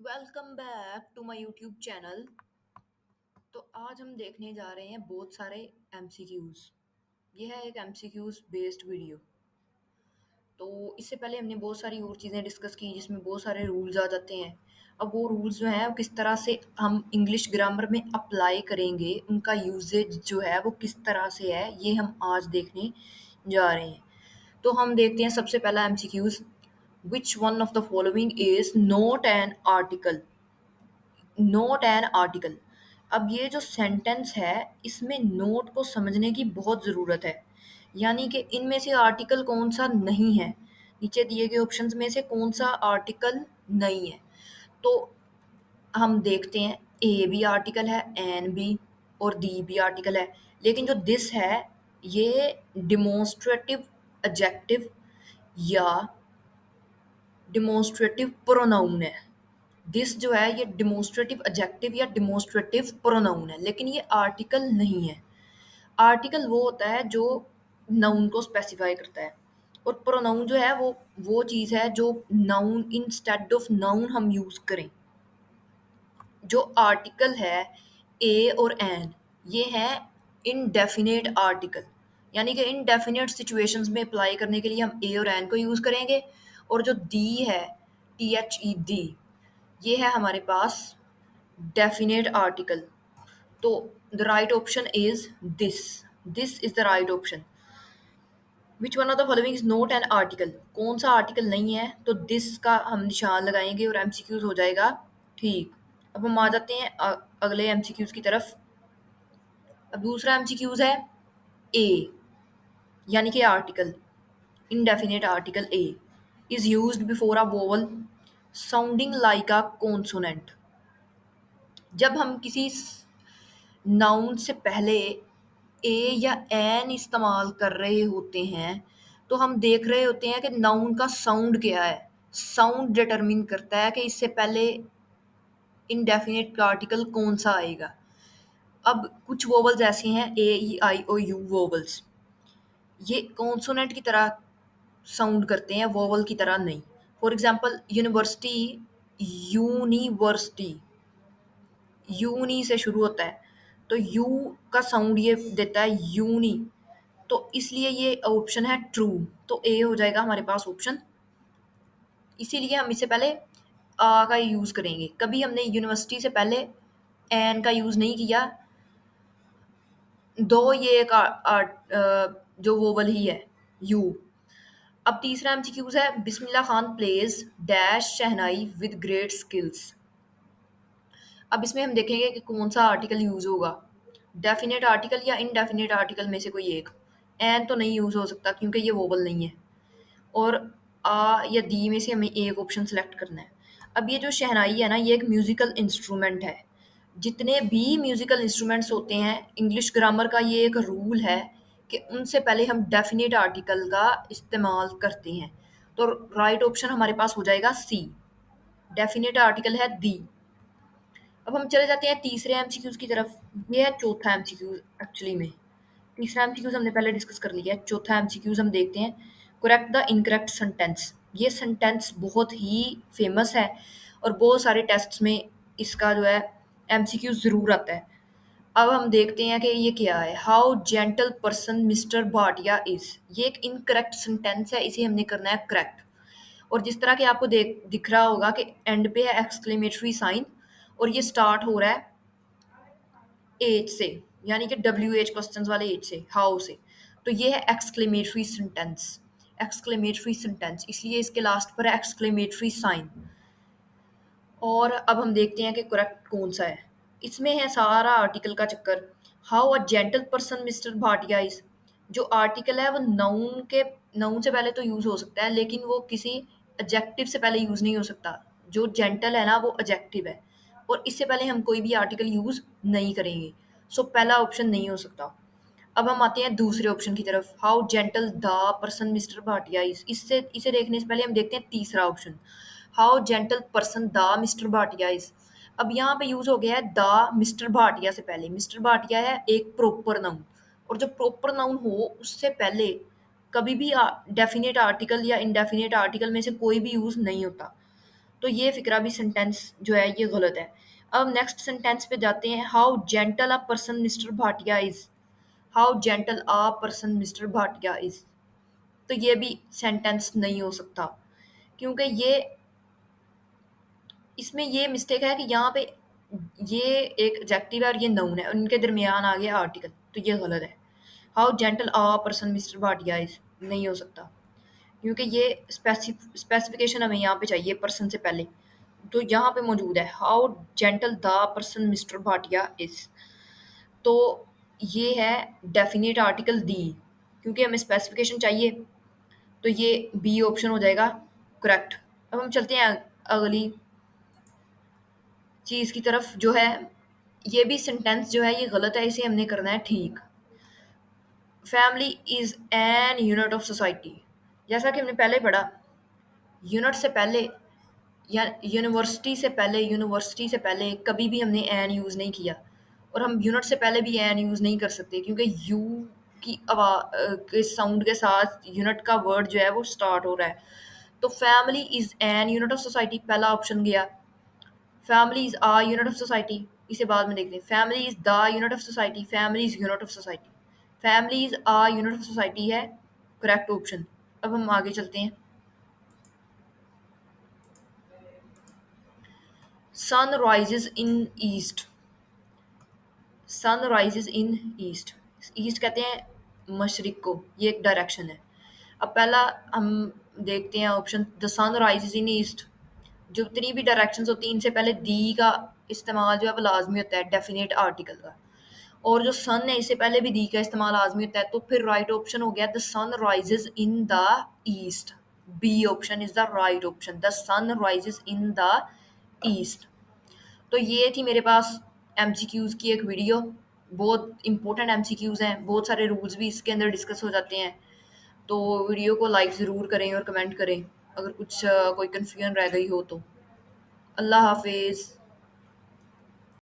Welcome back to my YouTube channel. तो आज हम देखने जा रहे हैं बहुत सारे एमसीक्यूज। ये है एक एमसीक्यूज बेस्ड वीडियो। तो इससे पहले हमने बहुत सारी और चीज़ें डिस्कस की जिसमें बहुत सारे रूल्स आ जाते हैं। अब वो रूल्स जो हैं वो किस तरह से हम इंग्लिश ग्रामर में अप्लाई करेंगे, उनका यूजेज जो है वो किस तरह से है, ये हम आज देखने जा रहे हैं। तो हम देखते हैं सबसे पहला MCQs. Which one of the following is not an article? Note an article. अब ये जो सेंटेंस है इसमें नोट को समझने की बहुत ज़रूरत है। यानी कि इनमें से आर्टिकल कौन सा नहीं है, नीचे दिए गए ऑप्शंस में से कौन सा आर्टिकल नहीं है। तो हम देखते हैं ए भी आर्टिकल है, एन भी, और दी भी आर्टिकल है। लेकिन जो दिस है ये डिमोन्स्ट्रेटिव एडजेक्टिव या डिमोन्स्ट्रेटिव प्रोनाउन है। दिस जो है ये डिमोन्स्ट्रेटिव एडजेक्टिव या डिमोन्स्ट्रेटिव प्रोनाउन है, लेकिन ये आर्टिकल नहीं है। आर्टिकल वो होता है जो नाउन को स्पेसिफाई करता है, और प्रोनाउन जो है वो चीज़ है जो नाउन इंस्टेड ऑफ नाउन हम यूज़ करें। जो आर्टिकल है ए और एन, ये है इनडेफिनेट आर्टिकल। यानी कि इनडेफिनेट सिचुएशंस में अप्लाई करने के लिए हम ए और एन को यूज़ करेंगे। और जो दी है, टी एच ई दी, ये है हमारे पास डेफिनेट आर्टिकल। तो the right option is this. This is the right option. Which one of the following is not an article? कौन सा आर्टिकल नहीं है? तो दिस का हम निशान लगाएंगे और एमसीक्यूज हो जाएगा ठीक। अब हम आ जाते हैं अगले एमसीक्यूज की तरफ। अब दूसरा एमसीक्यूज है ए, यानी कि article, indefinite article A is used before a vowel sounding like a consonant। जब हम किसी नाउन से पहले ए या एन इस्तेमाल कर रहे होते हैं तो हम देख रहे होते हैं कि नाउन का साउंड क्या है। साउंड डिटरमिन करता है कि इससे पहले इनडेफिनेट आर्टिकल कौन सा आएगा। अब कुछ वोवल्स ऐसे हैं, A E I O U vowels, ये कॉन्सोनेंट की तरह साउंड करते हैं, वोवल की तरह नहीं। For example university, university, uni से शुरू होता है, तो यू का साउंड ये देता है यूनी। तो इसलिए ये ऑप्शन है ट्रू। तो ए हो जाएगा हमारे पास ऑप्शन। इसीलिए हम इससे पहले आ का यूज़ करेंगे। कभी हमने यूनिवर्सिटी से पहले एन का यूज़ नहीं किया, दो ये एक जो वोवल ही है यू। अब तीसरा एमसीक्यूज है Bismillah Khan plays dash shehnai with great skills. अब इसमें हम देखेंगे कि कौन सा आर्टिकल यूज होगा, डेफिनेट आर्टिकल या इनडेफिनेट आर्टिकल में से कोई एक। एन तो नहीं यूज हो सकता क्योंकि ये वोबल नहीं है, और आ या दी में से हमें एक ऑप्शन सेलेक्ट करना है। अब ये जो शहनाई है ना, ये एक म्यूजिकल इंस्ट्रूमेंट है। जितने भी म्यूजिकल इंस्ट्रूमेंट्स होते हैं, इंग्लिश ग्रामर का ये एक रूल है कि उनसे पहले हम डेफिनेट आर्टिकल का इस्तेमाल करते हैं। तो राइट ऑप्शन हमारे पास हो जाएगा सी, डेफिनेट आर्टिकल है दी। अब हम चले जाते हैं तीसरे एमसीक्यूज की तरफ। ये है चौथा एमसीक्यूज एक्चुअली में। तीसरा एमसीक्यूज हमने पहले डिस्कस कर लिया है, चौथा एमसीक्यूज हम देखते हैं। Correct the incorrect sentence. ये सेंटेंस बहुत ही फेमस है और बहुत सारे टेस्ट्स में इसका जो है एमसीक्यू ज़रूर आता है। अब हम देखते हैं कि ये क्या है। How gentle person mister Bhatia is, ये एक इनकरेक्ट सेंटेंस है, इसे हमने करना है करेक्ट। और जिस तरह के आपको दिख रहा होगा कि एंड पे है एक्सक्लेमेटरी साइन, और ये स्टार्ट हो रहा है एच से, यानी कि डब्ल्यू एच क्वेश्चन वाले एच से, हाउ से। तो ये है एक्सक्लेमेटरी सेंटेंस। एक्सक्लेमेटरी सेंटेंस इसलिए इसके लास्ट पर है एक्सक्लेमेटरी साइन। और अब हम देखते हैं कि करेक्ट कौन सा है। इसमें है सारा आर्टिकल का चक्कर। How a gentle person mister Bhatia is, जो आर्टिकल है वो नाउन से पहले तो यूज हो सकता है, लेकिन वो किसी एडजेक्टिव से पहले यूज नहीं हो सकता। जो जेंटल है ना वो एडजेक्टिव है, और इससे पहले हम कोई भी आर्टिकल यूज नहीं करेंगे। सो पहला ऑप्शन नहीं हो सकता। अब हम आते हैं दूसरे ऑप्शन की तरफ। How gentle the person mister Bhatia is, इससे इसे देखने से पहले हम देखते हैं तीसरा option. How gentle person the mister Bhatia is. अब यहाँ पे यूज हो गया है द मिस्टर भाटिया से पहले। मिस्टर भाटिया है एक प्रॉपर नाउन, और जो प्रॉपर नाउन हो उससे पहले कभी भी डेफिनेट आर्टिकल या इनडेफिनेट आर्टिकल में से कोई भी यूज नहीं होता। तो ये फ़िक्रा भी सेंटेंस जो है ये गलत है। अब नेक्स्ट सेंटेंस पे जाते हैं, how gentle a person mister Bhatia is. How gentle a person mister Bhatia is. तो ये भी सेंटेंस नहीं हो सकता, क्योंकि ये इसमें ये मिस्टेक है कि यहाँ पे ये एक एडजेक्टिव है और ये नाउन है, उनके दरमियान आ गया आर्टिकल, तो ये गलत है। How gentle a person mister Bhatia is नहीं हो सकता, क्योंकि ये स्पेसिफिकेशन हमें यहाँ पे चाहिए पर्सन से पहले, तो यहाँ पे मौजूद है how gentle the person mister Bhatia is. तो ये है डेफिनेट आर्टिकल दी, क्योंकि हमें स्पेसिफिकेशन चाहिए, तो ये बी ऑप्शन हो जाएगा करेक्ट। अब हम चलते हैं अगली चीज़ की तरफ, जो है ये भी सेंटेंस जो है ये गलत है, इसे हमने करना है ठीक। Family is an unit of society, जैसा कि हमने पहले पढ़ा, यूनिट से पहले या यूनिवर्सिटी से पहले कभी भी हमने एन यूज़ नहीं किया, और हम यूनिट से पहले भी एन यूज़ नहीं कर सकते, क्योंकि यू की के साउंड के साथ यूनिट का वर्ड जो है वो स्टार्ट हो रहा है। तो family is an unit of society पहला ऑप्शन गया। Family is a unit of society, इसे बाद में देखते हैं। Family is the unit of society, family is unit of society, family is a unit of society है करेक्ट ऑप्शन। अब हम आगे चलते हैं। Sun rises in east, sun rises in east, east कहते हैं मशरिक को, ये एक डायरेक्शन है। अब पहला हम देखते हैं option, the sun rises in east. जो जितनी भी डायरेक्शंस होती हैं इनसे पहले दी का इस्तेमाल जो है वो लाजमी होता है डेफिनेट आर्टिकल का, और जो सन है इससे पहले भी दी का इस्तेमाल लाजमी होता है, तो फिर राइट ऑप्शन हो गया the sun rises in the east. B option is the right option, the sun rises in the east. तो ये थी मेरे पास एमसीक्यूज़ की एक वीडियो, बहुत इंपॉर्टेंट एमसीक्यूज़ हैं, बहुत सारे रूल्स भी इसके अंदर डिस्कस हो जाते हैं। तो वीडियो को लाइक ज़रूर करें और कमेंट करें अगर कुछ कोई कन्फ्यूजन रह गई हो तो। अल्लाह हाफिज़।